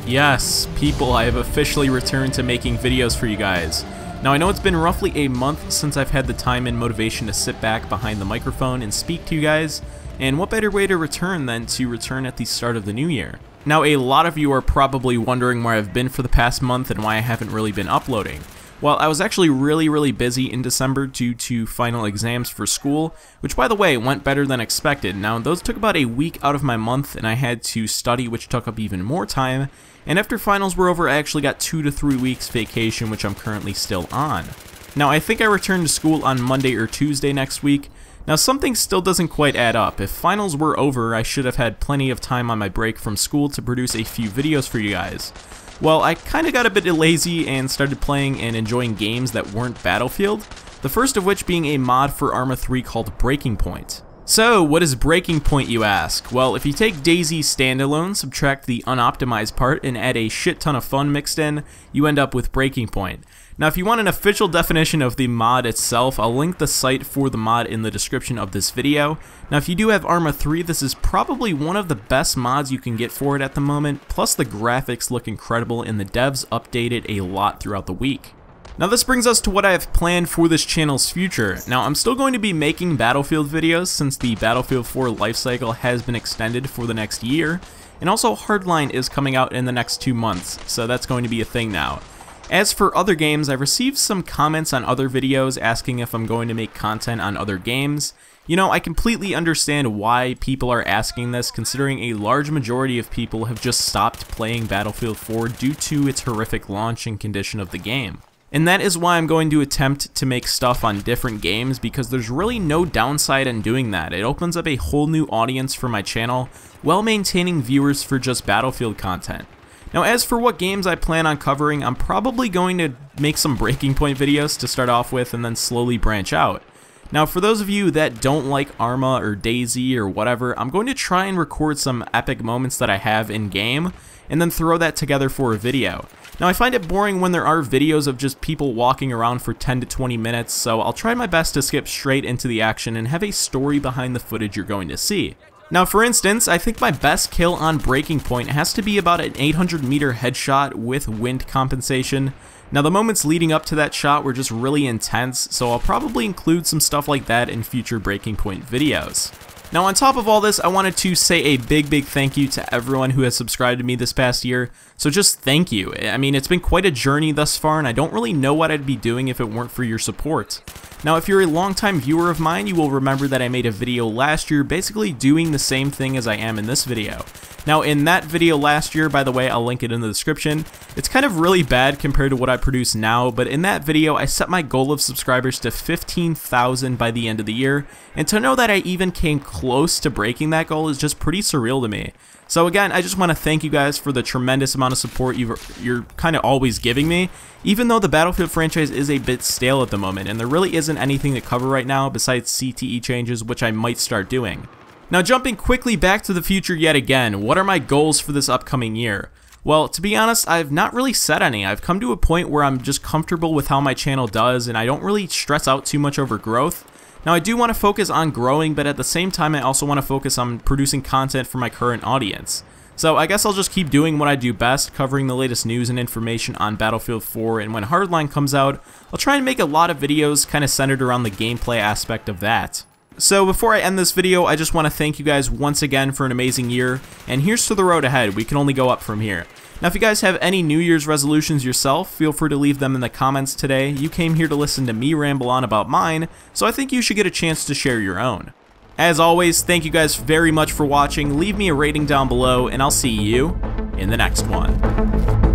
Yes, people, I have officially returned to making videos for you guys. Now I know it's been roughly a month since I've had the time and motivation to sit back behind the microphone and speak to you guys, and what better way to return than to return at the start of the new year. Now a lot of you are probably wondering where I've been for the past month and why I haven't really been uploading. Well, I was actually really busy in December due to final exams for school, which by the way went better than expected. Now those took about a week out of my month and I had to study, which took up even more time, and after finals were over I actually got 2 to 3 weeks vacation, which I'm currently still on. Now I think I returned to school on Monday or Tuesday next week. Now something still doesn't quite add up. If finals were over, I should have had plenty of time on my break from school to produce a few videos for you guys. Well, I kinda got a bit lazy and started playing and enjoying games that weren't Battlefield, the first of which being a mod for Arma 3 called Breaking Point. So, what is Breaking Point, you ask? Well, if you take DayZ standalone, subtract the unoptimized part, and add a shit ton of fun mixed in, you end up with Breaking Point. Now, if you want an official definition of the mod itself, I'll link the site for the mod in the description of this video. Now, if you do have Arma 3, this is probably one of the best mods you can get for it at the moment, plus the graphics look incredible and the devs updated a lot throughout the week. Now this brings us to what I have planned for this channel's future. Now I'm still going to be making Battlefield videos since the Battlefield 4 lifecycle has been extended for the next year, and also Hardline is coming out in the next 2 months, so that's going to be a thing now. As for other games, I've received some comments on other videos asking if I'm going to make content on other games. You know, I completely understand why people are asking this, considering a large majority of people have just stopped playing Battlefield 4 due to its horrific launch and condition of the game. And that is why I'm going to attempt to make stuff on different games, because there's really no downside in doing that. It opens up a whole new audience for my channel, while maintaining viewers for just Battlefield content. Now as for what games I plan on covering, I'm probably going to make some Breaking Point videos to start off with and then slowly branch out. Now for those of you that don't like Arma or DayZ or whatever, I'm going to try and record some epic moments that I have in game, and then throw that together for a video. Now I find it boring when there are videos of just people walking around for 10 to 20 minutes, so I'll try my best to skip straight into the action and have a story behind the footage you're going to see. Now for instance, I think my best kill on Breaking Point has to be about an 800-meter headshot with wind compensation. Now the moments leading up to that shot were just really intense, so I'll probably include some stuff like that in future Breaking Point videos. Now on top of all this, I wanted to say a big thank you to everyone who has subscribed to me this past year, so just thank you. I mean, it's been quite a journey thus far, and I don't really know what I'd be doing if it weren't for your support. Now if you're a longtime viewer of mine, you will remember that I made a video last year basically doing the same thing as I am in this video. Now in that video last year, by the way, I'll link it in the description, it's kind of really bad compared to what I produce now, but in that video I set my goal of subscribers to 15,000 by the end of the year, and to know that I even came close to breaking that goal is just pretty surreal to me. So again, I just want to thank you guys for the tremendous amount of support you're kind of always giving me, even though the Battlefield franchise is a bit stale at the moment, and there really isn't anything to cover right now besides CTE changes, which I might start doing. Now jumping quickly back to the future yet again, what are my goals for this upcoming year? Well, to be honest, I've not really set any. I've come to a point where I'm just comfortable with how my channel does, and I don't really stress out too much over growth. Now I do want to focus on growing, but at the same time I also want to focus on producing content for my current audience. So I guess I'll just keep doing what I do best, covering the latest news and information on Battlefield 4, and when Hardline comes out, I'll try and make a lot of videos kind of centered around the gameplay aspect of that. So before I end this video, I just want to thank you guys once again for an amazing year, and here's to the road ahead. We can only go up from here. Now if you guys have any New Year's resolutions yourself, feel free to leave them in the comments today. You came here to listen to me ramble on about mine, so I think you should get a chance to share your own. As always, thank you guys very much for watching. Leave me a rating down below, and I'll see you in the next one.